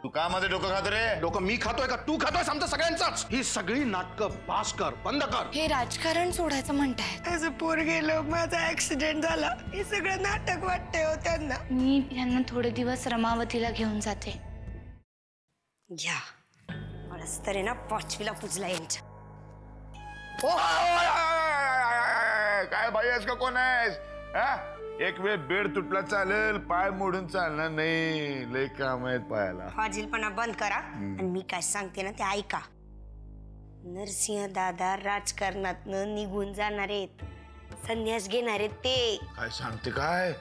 तू का माझं डोकं खातो रे? डोकं मी खातोय का तू खातोय? आमचं सगळ्यांचाच. ही सगळी नाटकं पास कर, बंद कर. हे राजकारण सोडायचं म्हणताय? त्याचं पोर गेलं, माझा ऍक्सिडेंट झाला, हे सगळं नाटक वाटतंय हो त्यांना. मी यांना थोडे दिवस रमावतीला घेऊन जाते. घ्या मलाच तरी ना 5वीला पुजला यांच्या. काय भाई आहेस का कोण आहेस? एक वेळ बेड तुटला चालेल, पाय मोडून चालणार नाही. लय काम आहेत पायाला. फाजीलपणा बंद करा आणि मी काय सांगते ना ते ऐका. नरसिंह दादा राजकारणातनं निघून जाणार आहेत, संन्यास घेणार आहेत ते. काय सांगते? काय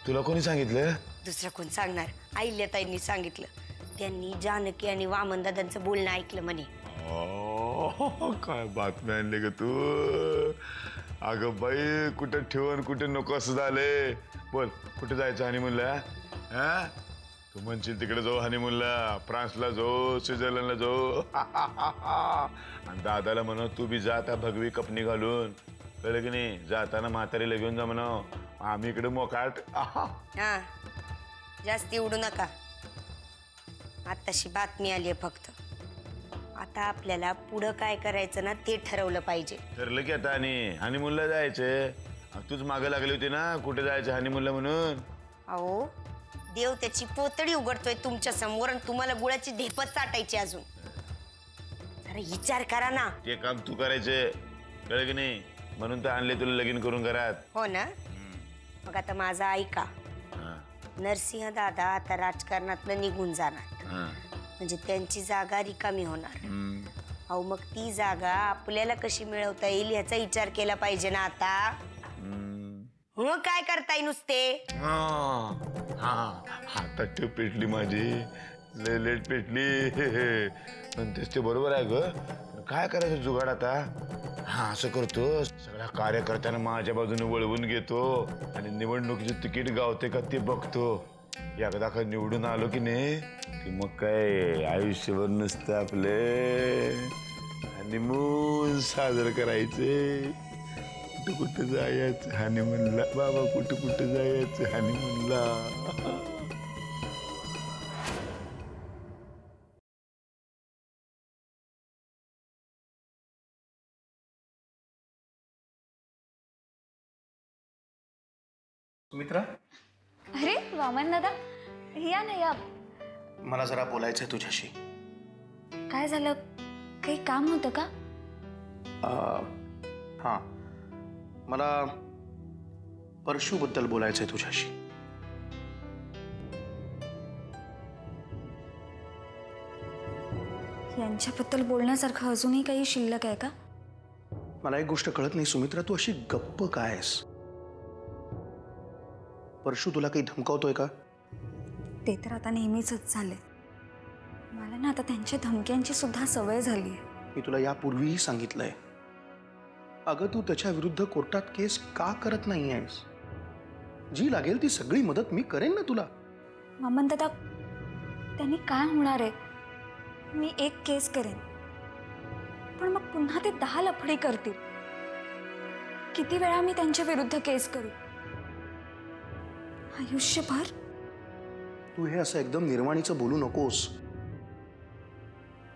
तुला कोणी सांगितलं? दुसरं कोण सांगणार? अहिल्याताईंनी सांगितलं. त्यांनी जानकी आणि वामन दादांचं बोलणं ऐकलं म्हणे. काय बातम्या आणले ग तू? अगं बाई, कुठं ठेवून कुठे नको असं झाले. बोल, कुठे जायचं हनीमूनला? तू म्हणशील तिकडे जाऊ हनीमूनला, फ्रान्सला जाऊ, स्वित्झर्लंडला जाऊ. आणि दादाला म्हणा तू बी जा आता भगवी कपनी घालून. कळलं की नाही? जाताना म्हातारीला घेऊन जा म्हणा. आम्ही इकडे मोकाट. हा जास्ती उडू नका. आताशी बातमी आली आहे फक्त. आता आपल्याला पुढं काय करायचं ना ते ठरवलं पाहिजे. ठरलं की आता हनीमूनला जायचं. तूच मागं लागली होती ना कुठे जायचं हनीमूनला म्हणून. अहो देव त्याची पोतडी उघडतोय तुमच्या समोर आणि तुम्हाला गुळाची ढेपच चाटायची अजून. जरा विचार करा ना. ते काम तू करायचं. कळलं की नाही? म्हणून तर आणले तुला लगीन करून घरात. हो ना? मग आता माझा ऐका. नरसिंह दादा आता राजकारणातनं निघून जाणार, म्हणजे त्यांची जागा रिकामी होणार. अहो मग ती जागा आपल्याला कशी मिळवता येईल याचा विचार केला पाहिजे ना आता. हो काय करताय नुसते? हातात ठेव पेटली माझी. लय लेट पेटली. पण तेच ते बरोबर आहे ग. काय करायचं जुगाड आता? असं करतो, सगळ्या कार्यकर्त्यांना माझ्या बाजूने वळवून घेतो आणि निवडणुकीचं तिकीट गावते का ते बघतो. एकदा का निवडून आलो की नाही की मग काय आयुष्यभर नुसतं आपले हनीमून साजरं करायचे. कुठं कुठं जायचं हनीमूनला बाबा, कुठं कुठं जायचं हनीमूनला. मित्रा, अरे वामन दादा, या ना या. मला जरा बोलायचंय तुझ्याशी. काय झालं? काही काम होतं का? हां, मला परशूबद्दल बोलायचंय तुझ्याशी. यांच्याबद्दल बोलण्यासारखं अजूनही काही शिल्लक आहे का? मला एक गोष्ट कळत नाही सुमित्रा, तू अशी गप्प काय आहेस? परशू तुला काही धमकावतोय का? ते तर आता नेहमीच झाले. मला ना आता त्यांच्या धमक्यांची सुद्धा सवय झाली आहे. मी तुला यापूर्वीही सांगितलंय, अगं तू त्याच्या विरुद्ध कोर्टात केस का करत नाही आहेस? जी लागेल ती सगळी मदत मी करेन ना तुला. वामन दादा, त्यांनी काय होणार आहे? मी एक केस करेन, पण मग पुन्हा ते 10 लफडी करतील. किती वेळा मी त्यांच्या विरुद्ध केस करू? आयुष्यभर? तू हे असं एकदम निर्वाणीचं बोलू नकोस,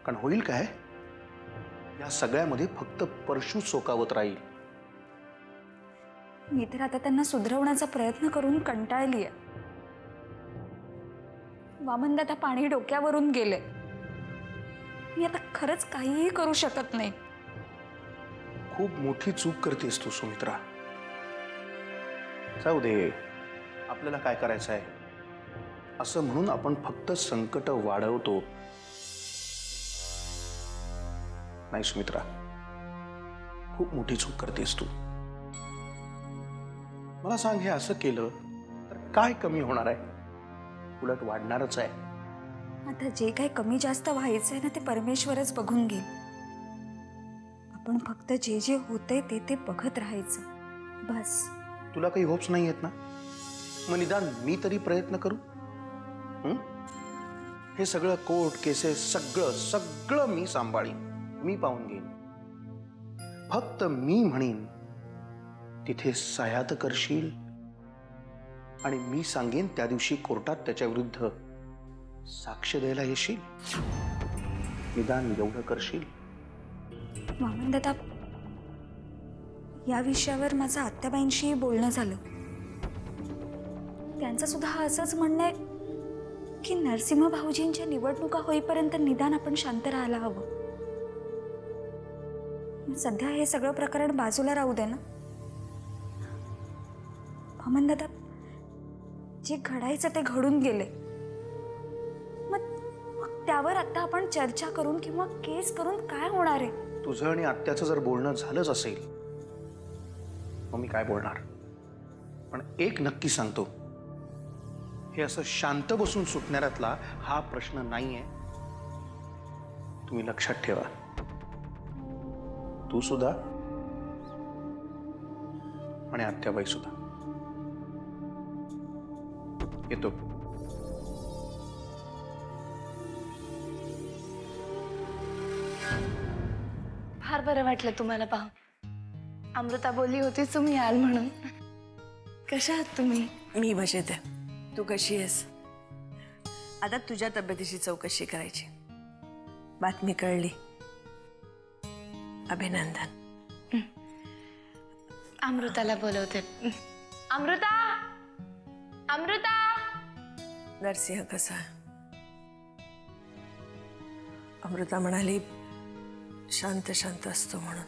कारण होईल काय, या सगळ्यामध्ये फक्त परशू चोकावत राहील. मी तर आता त्यांना सुधरवण्याचा प्रयत्न करून कंटाळली आहे. वामन दादा पाणी डोक्यावरून गेले. मी आता खरंच काहीही करू शकत नाही. खूप मोठी चूक करतेस तू सुमित्रा. जाऊ दे, आपल्याला काय करायचं आहे असं म्हणून आपण फक्त संकट वाढवतो. नाही सुमित्रा, खूप मोठी चूक करतेस तू. मला सांग, हे असं केलं तर काय कमी होणार आहे? उलट वाढणारच आहे. आता जे काही कमी जास्त व्हायचंय ना ते परमेश्वरच बघून घेईल. आपण फक्त जे जे होतंय ते ते बघत राहायचं बस. तुला काही होप्स नाही आहेत ना? मग निदान मी तरी प्रयत्न करू. हे सगळं कोर्ट केसेस सगळं सगळं मी सांभाळीन, मी पाहून घेईन. फक्त मी म्हणीन तिथे सह्यात करशील आणि मी सांगेन त्या दिवशी कोर्टात त्याच्या विरुद्ध साक्ष द्यायला येशील? निदान एवढं करशील? वामनदादा, या विषयावर माझं आत्याबाईंशी बोलणं झालं. त्यांचं सुद्धा असंच म्हणणं आहे की नरसिंह भाऊजींच्या निवडणुका होईपर्यंत निदान आपण शांत राहायला हवं. सध्या हे सगळं प्रकरण बाजूला राहू दे ना. वामनदादा, जे घडायचं ते घडून गेले. मग त्यावर आता आपण चर्चा करून किंवा केस करून काय होणार आहे? तुझं आणि आत्याचं जर बोलणं झालंच असेल मग मी काय बोलणार? पण एक नक्की सांगतो, हे असं शांत बसून सुटणाऱ्यातला हा प्रश्न नाहीये. तुम्ही लक्षात ठेवा. तू सुद्धा आणि आत्याबाई सुद्धा. येतो. फार बरं वाटलं तुम्हाला पाहून. अमृता बोलली होती तुम्ही याल म्हणून. कशा आहात तुम्ही? मी मजेत आहे. तू कशी आहेस? आता तुझ्या तब्येतीची चौकशी करायची. बातमी कळली. अभिनंदन. अमृताला बोलवते. अमृता, अमृता. नरसिंह कसा आहे? अमृता म्हणाली शांत शांत असतो म्हणून.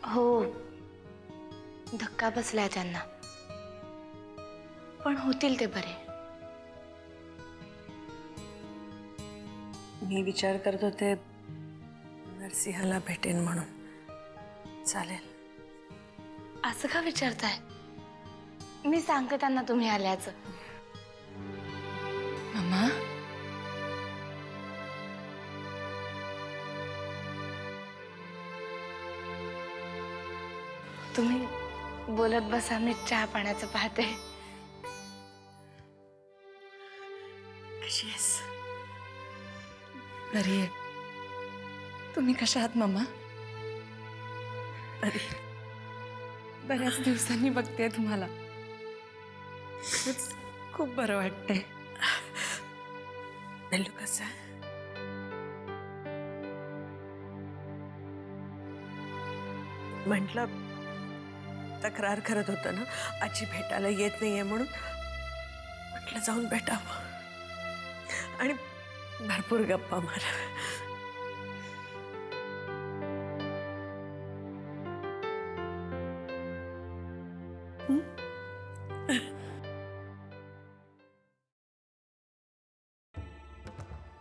हो, धक्का बसलाय त्यांना, पण होतील ते बरे. मी विचार करत होते नरसिंहाला भेटेन म्हणून. चालेल? असं का विचारताय? मी सांगते त्यांना तुम्ही आल्याचं. मम्मा, तुम्ही बोलत बसा, मी चहा पाण्याचं पाहते. कशी आहेस? बरी आहे. तुम्ही कशा आहात मम्मा? बरी. बऱ्याच दिवसांनी बघते तुम्हाला. खूप बरं वाटतंय. नल्लू कसा आहे? म्हटलं तक्रार करत होतं ना, आजी भेटायला येत नाहीये म्हणून. म्हटलं जाऊन भेटावं आणि भरपूर गप्पा मारा.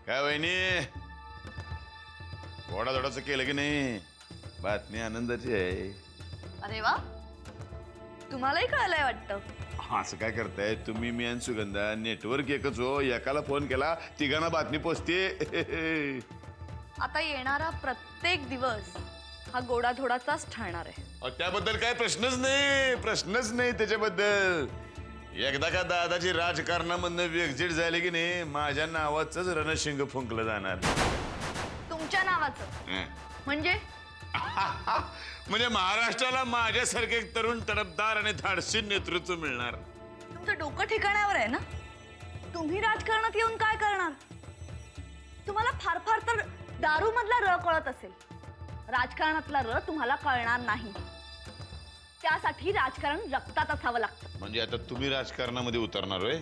काय वहिनी, थोडाचं केलं की नाही? बातमी आनंदाची आहे. अरे वा, तुम्हालाही कळलंय वाटतं. असं काय करताय तुम्ही? मी आणि सुगंधा नेटवर्क एकच हो. एकाला फोन केला तिघांना बातमी पोचते. आता येणारा प्रत्येक दिवस हा गोडाधोडाचाच ठरणार आहे. त्याबद्दल काय प्रश्नच नाही त्याच्याबद्दल. एकदा का दादाची राजकारणामधनं वेगझीट झाली की नाही, माझ्या नावाचंच रणशिंग फुंकलं जाणार. तुमच्या नावाचं म्हणजे? म्हणजे महाराष्ट्राला माझ्यासारखे एक तरुण तडफदार आणि धाडसी नेतृत्व मिळणार. तुमचं डोकं ठिकाणावर आहे ना? तुम्ही राजकारणात येऊन काय करणार? तुम्हाला फार फार तर दारू मधला र कळत असेल. राजकारणातला र तुम्हाला कळणार नाही. त्यासाठी राजकारण रक्तात असावं लागतं. म्हणजे आता तुम्ही राजकारणामध्ये उतरणार होय?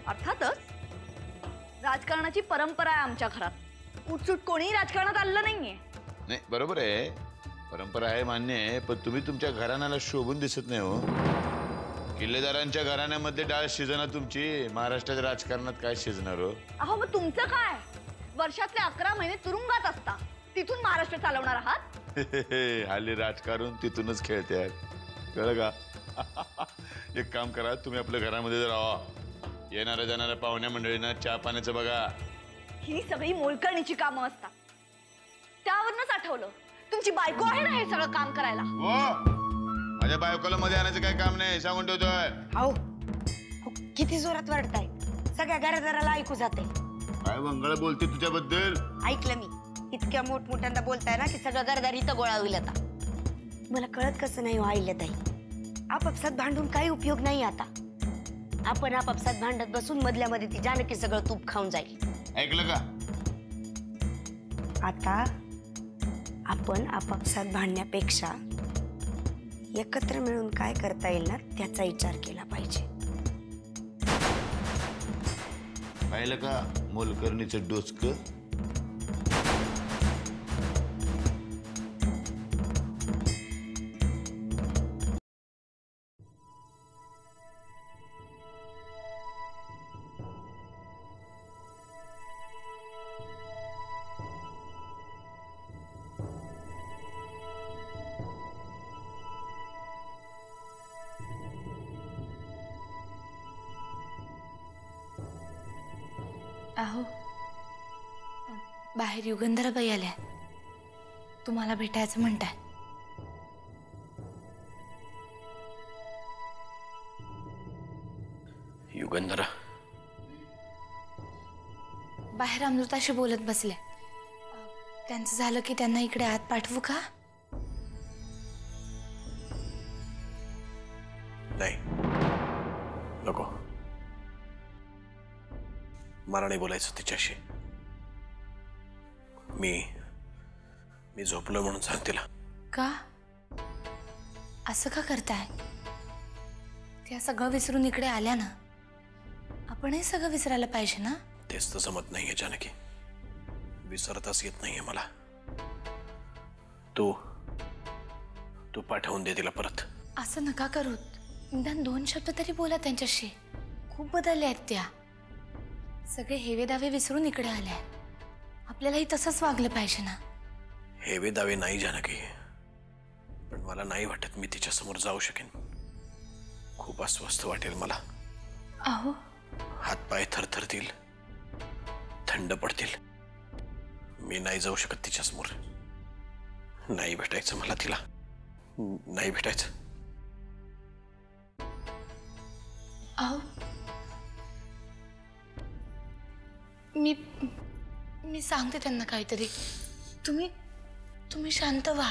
अर्थातच. राजकारणाची परंपरा आहे आमच्या घरात. उठसूट कोणीही राजकारणात आलेलं नाहीये. नाही, बरोबर आहे, परंपरा आहे, मान्य आहे. पण तुम्ही तुमच्या घराण्याला शोभून दिसत नाही हो. किल्लेदारांच्या घराण्यामध्ये डाळ शिजणार तुमची. महाराष्ट्राच्या राजकारणात काय शिजणार हो? अहो, मग तुमचं काय? वर्षातले 11 महिने तुरुंगात असता, तिथून महाराष्ट्र चालवणार आहात? हल्ली राजकारण तिथूनच खेळते. कळलं का? एक काम करा, तुम्ही आपल्या घरामध्ये राहा. येणाऱ्या जाणाऱ्या पाहुण्या मंडळींना चहा पाण्याचं बघा. ही सगळी मोलकरणीची कामं असतात. त्यावरनच आठवलं, तुमची बायको आहे ना हे सगळं काम करायला. हो, माझ्या बायकोला मध्ये आणायचं काय काम नाही, सांगून ठेवतोय. हो, किती जोरात वाढताय, सगळ्या घरादाराला ऐकू जाते. काय वंगळ बोलते तुझ्याबद्दल? ऐकलं मी. इतक्या मोठमोठ्यांदा बोलताय ना की सगळं घरदार इथं गोळा होईल आता. मला कळत कसं नाही हो अहिल्याताई, आपापसात भांडून काही उपयोग नाही आता. आपण आपापसात भांडत बसून मधल्यामध्ये ती जानकी सगळं तूप खाऊन जाईल. ऐकलं का? आता आपण आपापसात भांडण्यापेक्षा एकत्र मिळून काय करता येईल ना त्याचा विचार केला पाहिजे. पाहिलं का मोलकर्णीचं डोसकं? अहो बाहेर युगंधराबाई आल्या, तुम्हाला भेटायचं म्हणताय. युगंधरा बाहेर अमृताशी बोलत बसल्या. त्यांचं झालं की त्यांना इकडे आत पाठवू का? नाही, नको. मला नाही बोलायचं तिच्याशी. मी झोपलो म्हणून सांग तिला. का असं का करताय? त्या सगळं विसरून इकडे आल्या ना, आपणही सगळं विसरायला पाहिजे ना. तेच तर जमत नाहीये जानकी, विसरताच येत नाहीये मला. तू पाठवून दे तिला परत. असं नका करूत, निदान 2 शब्द तरी बोला त्यांच्याशी. खूप बदलले आहेत त्या, सगळे हेवे दावे विसरून इकडे आल्या. आपल्यालाही तसंच वागलं पाहिजे ना. हेवे दावे नाही जानकी, पण मला नाही वाटत मी तिच्या समोर जाऊ शकेन. खूप अस्वस्थ वाटेल मला. अहो हातपाय थरथरतील, थंड पडतील. मी नाही जाऊ शकत तिच्या समोर. नाही भेटायचं मला तिला, नाही भेटायचं. अहो मी सांगते त्यांना काहीतरी. तुम्ही शांत व्हा,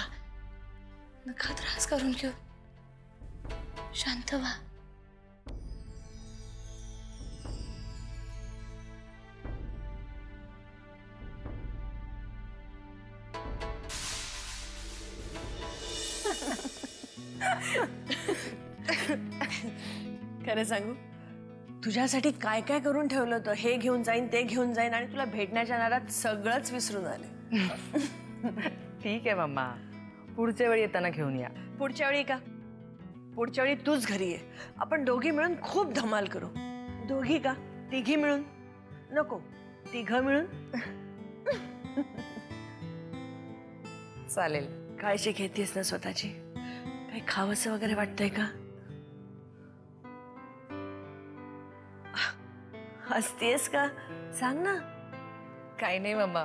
नका त्रास करून घेऊ. शांत व्हा. खरं सांगू, तुझ्यासाठी काय काय करून ठेवलं होतं. हे घेऊन जाईन, ते घेऊन जाईन, आणि तुला भेटण्याच्या नादात सगळंच विसरून आले. ठीक आहे मम्मा, पुढच्या वेळी येताना घेऊन या. पुढच्या वेळी का? पुढच्या वेळी तूच घरी ये. आपण दोघी मिळून खूप धमाल करू. दोघी का? तिघी मिळून? नको, 3 मिळून. चालेल. काळजी घेतेस ना स्वतःची? काही खावंसं वगैरे वाटतंय का? हसतेस का? सांग ना. काही नाही मम्मा,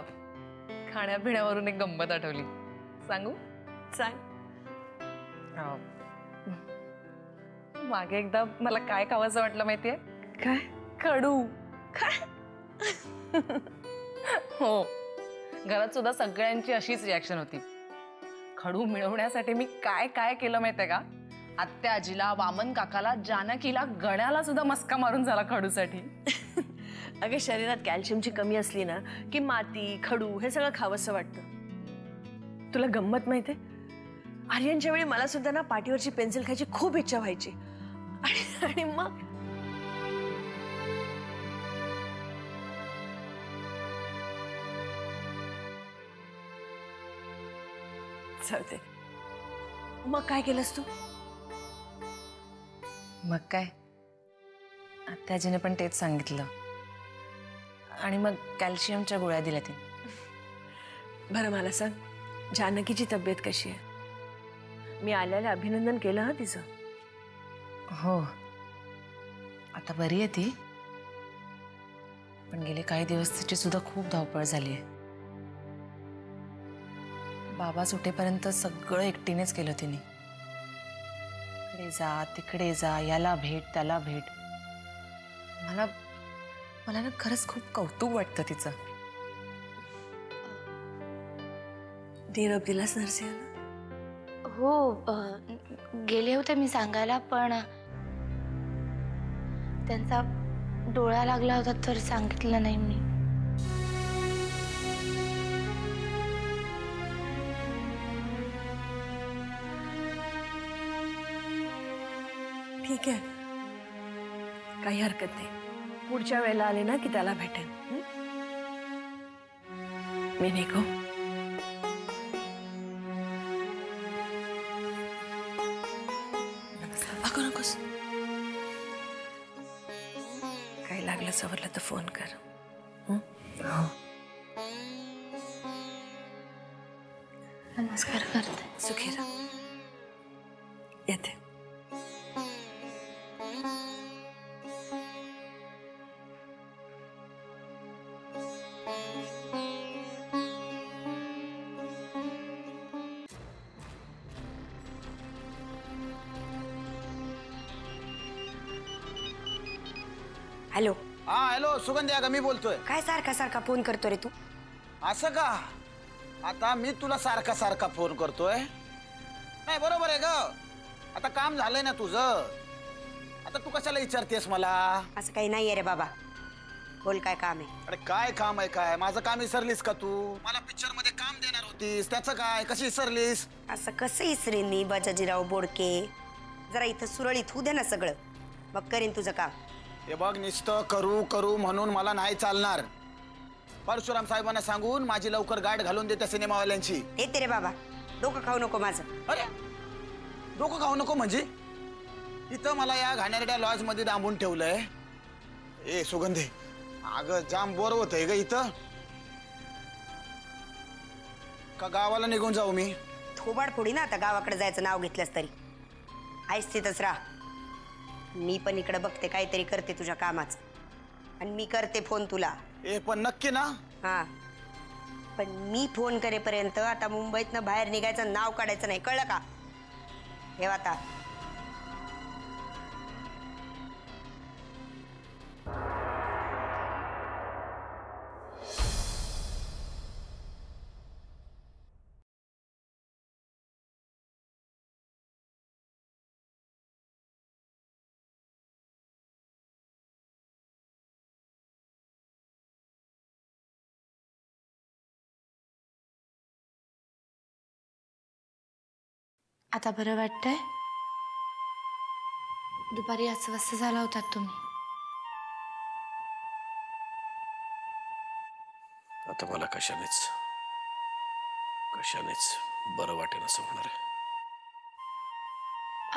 खाण्यापिण्यावरून एक गंमत आठवली, सांगू? सांग. मागे एकदा मला काय खावंसं वाटलं माहितीये? काय? खडू. काय? हो, घरात सुद्धा सगळ्यांची अशीच रिॲक्शन होती. खडू मिळवण्यासाठी मी काय काय केलं माहितीये का? आत्या आजीला, वामन काकाला, जानकीला, गण्याला सुद्धा मस्का मारून झाला खडूसाठी. अगं, शरीरात कॅल्शियमची कमी असली ना की माती, खडू हे सगळं खावंसं वाटतं. तुला गंमत माहितीये, आर्यनच्या वेळी मला सुद्धा ना पाटीवरची पेन्सिल खायची खूप इच्छा व्हायची. आणि मग चालते. मग काय केलंस तू? मग काय, आत्याजीने पण तेच सांगितलं, आणि मग कॅल्शियमच्या गोळ्या दिल्या तिने. बरं मला सांग, जानकीची तब्येत कशी आहे? मी आल्याला अभिनंदन केलं हा तिचं. हो, आता बरी आहे ती, पण गेले काही दिवस तिची सुद्धा खूप धावपळ झाली आहे. बाबा सुटेपर्यंत सगळं एकटीनेच केलं तिने. इकडे जा, तिकडे जा, याला भेट, त्याला भेट. मला ना खरंच खूप कौतुक वाटतं तिचं. निरोप दिलास नरसिंह? हो, गेले होते मी सांगायला, पण त्यांचा डोळा लागला होता तर सांगितलं नाही मी. ठीक आहे, काही हरकत नाही. पुढच्या वेळेला आले ना की त्याला भेटेन. मी निघू. अगं नकोस, काही लागलं सवरलं तर फोन कर. नमस्कार करते. सुखी राहा. येते. हॅलो. हा हॅलो सुगंधी, अगं मी बोलतोय. काय सारखा सारखा फोन करतो रे तू? असं का? आता मी तुला सारखा सारखा फोन करतोय? नाही बरोबर आहे ग. आता काम झालंय ना तुझं, आता तू कशाला विचारतेस मला? असं काही नाहीये रे बाबा, बोल काय काम आहे? अरे काय काम आहे काय? माझं काम विसरलीस का तू? मला पिक्चर मध्ये काम देणार होतीस, त्याचं काय? कशी विसरलीस? असं कसं इसरेन मी बाजाजीराव बोडके? जरा इथं सुरळीत होऊ दे ना सगळं, मग करीन तुझं काम. हे बघ, नुसतं करू करू म्हणून मला नाही चालणार. परशुराम साहेबांना सांगून माझी लवकर गाठ घालून दे त्या सिनेमावाल्यांची. येते रे बाबा, डोकं खाऊ नको माझं. अरे डोकं खाऊ नको म्हणजे? इथं मला या घाणेरड्या लॉज मध्ये डांबून ठेवलंय. ए सुगंधी, अगं जाम बोर होतंय ग इथं. का गावाला निघून जाऊ मी? थोबाड फोडी ना आता गावाकडे जायचं नाव घेतलंस तरी. आहेस तिथंच राहा. मी पण इकडे बघते, काहीतरी करते तुझ्या कामाचं, आणि मी करते फोन तुला. ए पण नक्की ना? हा, पण मी फोन करेपर्यंत आता मुंबईतनं बाहेर निघायचं नाव काढायचं नाही, कळलं का? ठेव आता. आता बरं वाटतंय? दुपारी अस्वस्थ झाला होतात तुम्ही. आता मला कशानेच बरं वाटेल असं होणार आहे.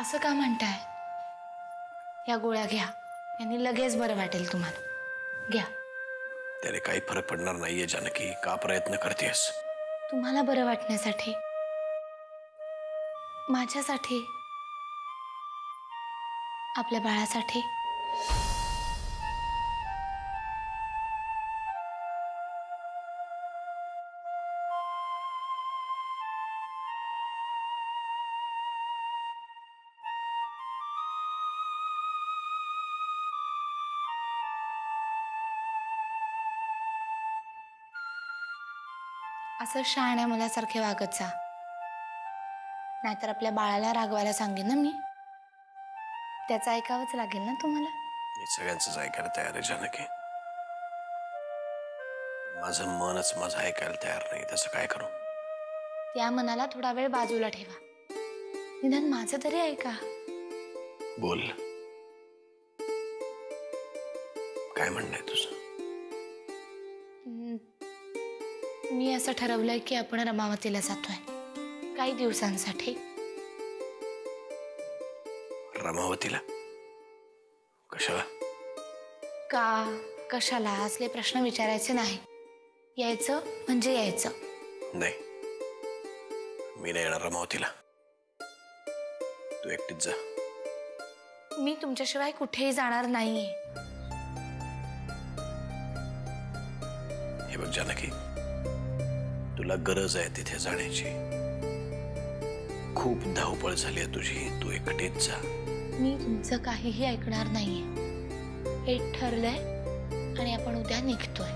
असं का म्हणताय? या गोळ्या घ्या, यांनी लगेच बरं वाटेल तुम्हाला. घ्या. त्याने काही फरक पडणार नाहीये जानकी. का प्रयत्न करतेस? तुम्हाला बरं वाटण्यासाठी, माझ्यासाठी, आपल्या बाळासाठी. असं शहाण्या मुलासारखे वागत जा, नाहीतर आपल्या बाळाला रागवायला सांगेन ना मी. त्याचं ऐकावंच लागेल ना तुम्हाला. मी सगळ्यांचंच ऐकायला तयार आहे जानकी. माझं मनच माझं ऐकायला तयार नाही. तसं काय करू? त्या मनाला थोडा वेळ बाजूला ठेवा. निदान माझं तरी ऐका. बोल, काय म्हणणं आहे तुझं? मी असं ठरवलंय की आपण रमावतीला जातोय काही दिवसांसाठी. रमावतीला? कशाला? का कशाला असले प्रश्न विचारायचे नाही. यायचं म्हणजे यायचं. नाही, मी नाही येणार रमावतीला. तू एकटीच जा. मी तुमच्याशिवाय कुठेही जाणार नाहीये. हे बघ जानकी, तुला गरज आहे तिथे जाण्याची. खूप धावपळ झाली आहे तुझी. तू एकटीच जा. मी तुमचं काहीही ऐकणार नाहीये. हे ठरलंय आणि आपण उद्या निघतोय.